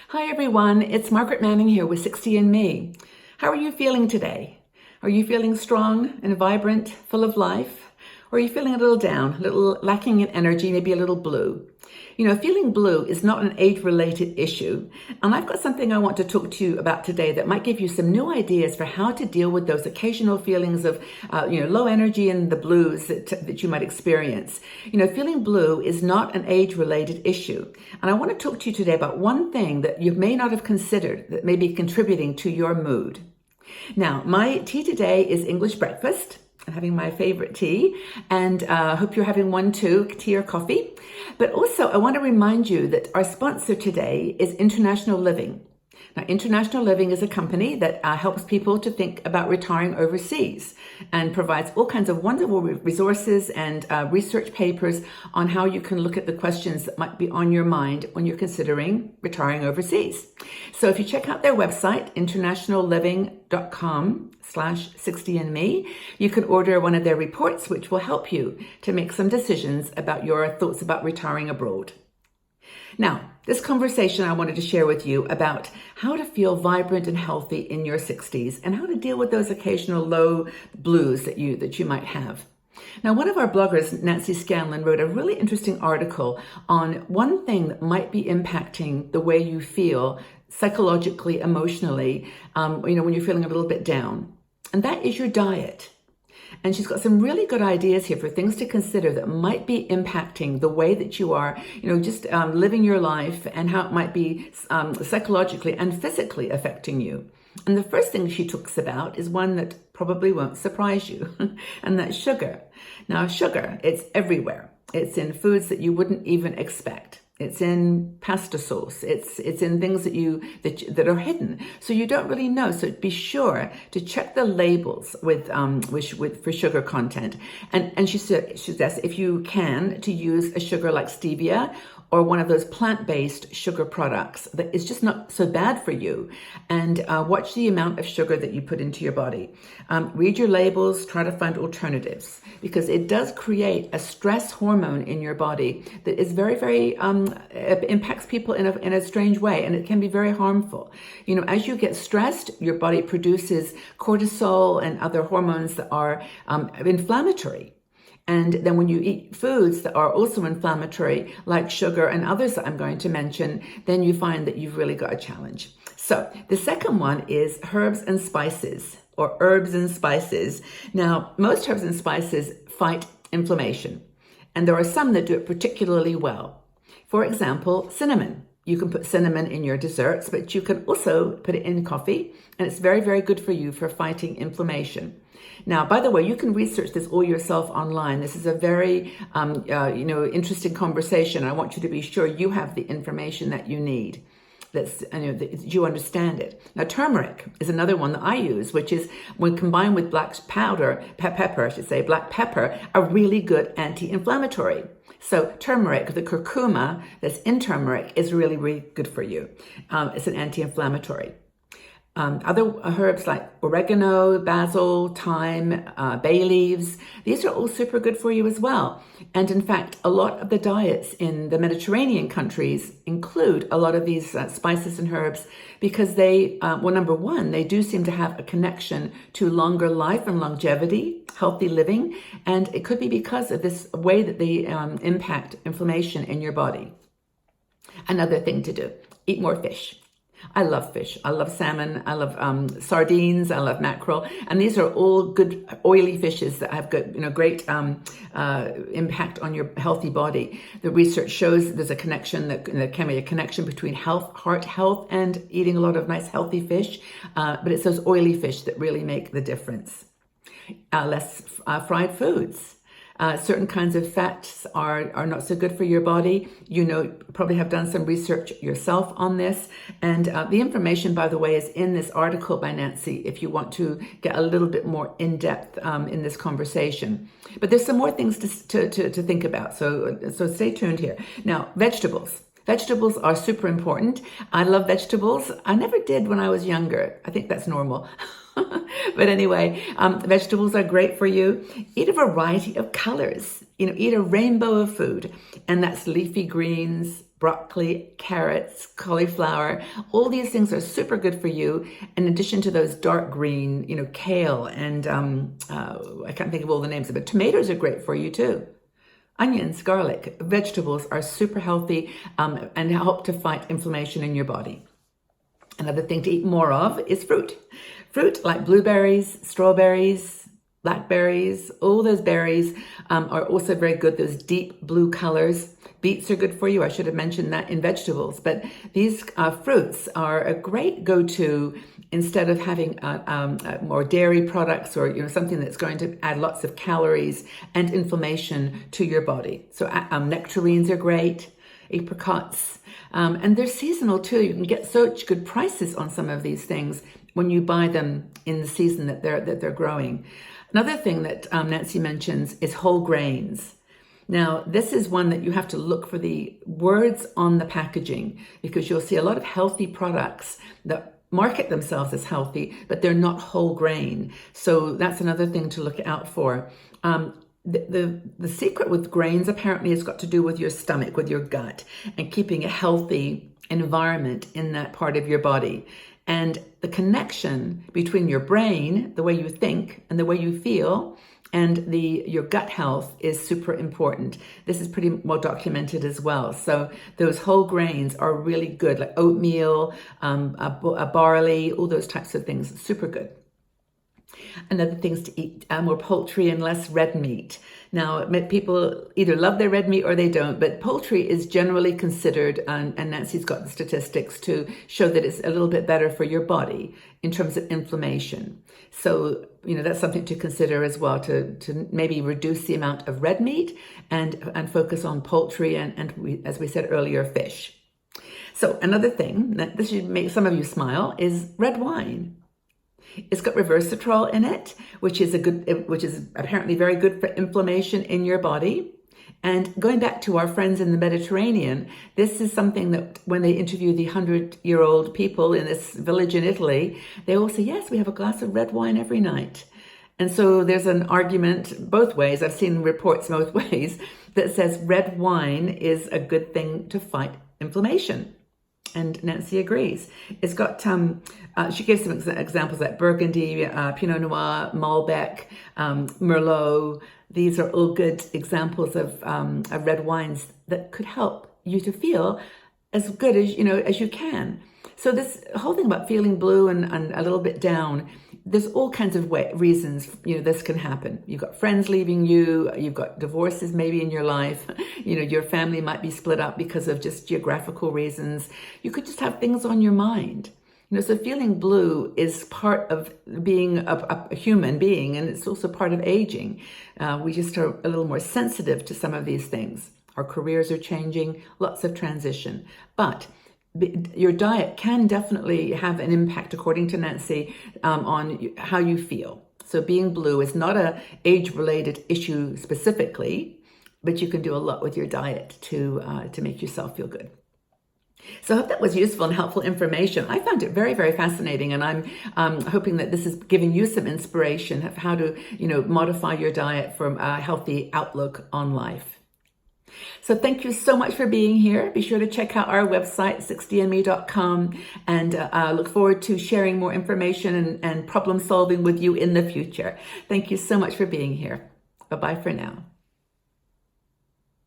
Hi everyone, it's Margaret Manning here with 60andMe. How are you feeling today? Are you feeling strong and vibrant, full of life? Or are you feeling a little down, a little lacking in energy, maybe a little blue? You know, feeling blue is not an age-related issue, and I've got something I want to talk to you about today that might give you some new ideas for how to deal with those occasional feelings of, low energy and the blues that you might experience. You know, feeling blue is not an age-related issue, and I want to talk to you today about one thing that you may not have considered that may be contributing to your mood. Now, my tea today is English breakfast. I'm having my favorite tea, and I hope you're having one too, tea or coffee. But also, I want to remind you that our sponsor today is International Living. Now, International Living is a company that helps people to think about retiring overseas and provides all kinds of wonderful resources and research papers on how you can look at the questions that might be on your mind when you're considering retiring overseas. So if you check out their website, internationalliving.com/60andme, you can order one of their reports, which will help you to make some decisions about your thoughts about retiring abroad. Now, this conversation I wanted to share with you about how to feel vibrant and healthy in your 60s and how to deal with those occasional low blues that you might have. Now, one of our bloggers, Nancy Scanlon, wrote a really interesting article on one thing that might be impacting the way you feel psychologically, emotionally, when you're feeling a little bit down. And that is your diet. And she's got some really good ideas here for things to consider that might be impacting the way that you are, living your life and how it might be psychologically and physically affecting you. And the first thing she talks about is one that probably won't surprise you, and that's sugar. Now, sugar, it's everywhere. It's in foods that you wouldn't even expect. It's in pasta sauce. It's in things that are hidden, so you don't really know. So be sure to check the labels for sugar content. And she suggests, if you can, to use a sugar like stevia or one of those plant-based sugar products that is just not so bad for you. And watch the amount of sugar that you put into your body. Read your labels, try to find alternatives, because it does create a stress hormone in your body that is very, very, impacts people in a strange way, and it can be very harmful. You know, as you get stressed, your body produces cortisol and other hormones that are inflammatory. And then when you eat foods that are also inflammatory, like sugar and others that I'm going to mention, then you find that you've really got a challenge. So the second one is herbs and spices, or herbs and spices. Now, most herbs and spices fight inflammation, and there are some that do it particularly well. For example, cinnamon. You can put cinnamon in your desserts, but you can also put it in coffee, and it's very, very good for you for fighting inflammation. Now, by the way, you can research this all yourself online. This is a very, interesting conversation. I want you to be sure you have the information that you need. That you understand it. Now, turmeric is another one that I use, which is, when combined with black pepper, a really good anti-inflammatory. So turmeric, the curcuma that's in turmeric, is really, really good for you. It's an anti-inflammatory. Other herbs like oregano, basil, thyme, bay leaves, these are all super good for you as well. And in fact, a lot of the diets in the Mediterranean countries include a lot of these spices and herbs, because they, number one, they do seem to have a connection to longer life and longevity, healthy living, and it could be because of this way that they impact inflammation in your body. Another thing to do, eat more fish. I love fish. I love salmon. I love sardines. I love mackerel. And these are all good oily fishes that have got, great impact on your healthy body. The research shows there's a connection that can be a connection between heart health and eating a lot of nice healthy fish. But it's those oily fish that really make the difference. Less fried foods. Certain kinds of fats are not so good for your body. Probably have done some research yourself on this. And the information, by the way, is in this article by Nancy if you want to get a little bit more in-depth in this conversation. But there's some more things to think about. So stay tuned here. Now, vegetables. Vegetables are super important. I love vegetables. I never did when I was younger. I think that's normal. But anyway, vegetables are great for you. Eat a variety of colors. Eat a rainbow of food. And that's leafy greens, broccoli, carrots, cauliflower. All these things are super good for you. In addition to those dark green, kale and I can't think of all the names of it. Tomatoes are great for you too. Onions, garlic, vegetables are super healthy and help to fight inflammation in your body. Another thing to eat more of is fruit. Fruit like blueberries, strawberries, blackberries, all those berries are also very good. Those deep blue colors. Beets are good for you. I should have mentioned that in vegetables. But these fruits are a great go-to instead of having more dairy products or something that's going to add lots of calories and inflammation to your body. So nectarines are great, apricots, and they're seasonal too. You can get such good prices on some of these things when you buy them in the season that they're growing. Another thing that Nancy mentions is whole grains. Now, this is one that you have to look for the words on the packaging, because you'll see a lot of healthy products that market themselves as healthy, but they're not whole grain. So that's another thing to look out for. The secret with grains apparently has got to do with your stomach, with your gut, and keeping a healthy environment in that part of your body. And the connection between your brain, the way you think and the way you feel, and your gut health is super important. This is pretty well documented as well. So those whole grains are really good, like oatmeal, a barley, all those types of things, super good. Another thing is to eat more poultry and less red meat. Now, people either love their red meat or they don't, but poultry is generally considered, and Nancy's got the statistics to show that it's a little bit better for your body in terms of inflammation. So, that's something to consider as well, to maybe reduce the amount of red meat and focus on poultry and as we said earlier, fish. So another thing that this should make some of you smile is red wine. It's got resveratrol in it, which is apparently very good for inflammation in your body. And going back to our friends in the Mediterranean, this is something that when they interview the 100-year-old people in this village in Italy, they all say, yes, we have a glass of red wine every night. And so there's an argument both ways. I've seen reports both ways that says red wine is a good thing to fight inflammation. And Nancy agrees. It's got, she gives some examples like Burgundy, Pinot Noir, Malbec, Merlot. These are all good examples of red wines that could help you to feel as good as you can. So this whole thing about feeling blue and a little bit down, there's all kinds of reasons, this can happen. You've got friends leaving you, you've got divorces maybe in your life, your family might be split up because of just geographical reasons. You could just have things on your mind. So feeling blue is part of being a human being, and it's also part of aging. We just are a little more sensitive to some of these things. Our careers are changing, lots of transition. But your diet can definitely have an impact, according to Nancy, on how you feel. So being blue is not an age-related issue specifically, but you can do a lot with your diet to make yourself feel good. So I hope that was useful and helpful information. I found it very, very fascinating, and I'm hoping that this is giving you some inspiration of how to, modify your diet for a healthy outlook on life. So thank you so much for being here. Be sure to check out our website, 60andme.com, and look forward to sharing more information and problem solving with you in the future. Thank you so much for being here. Bye-bye for now.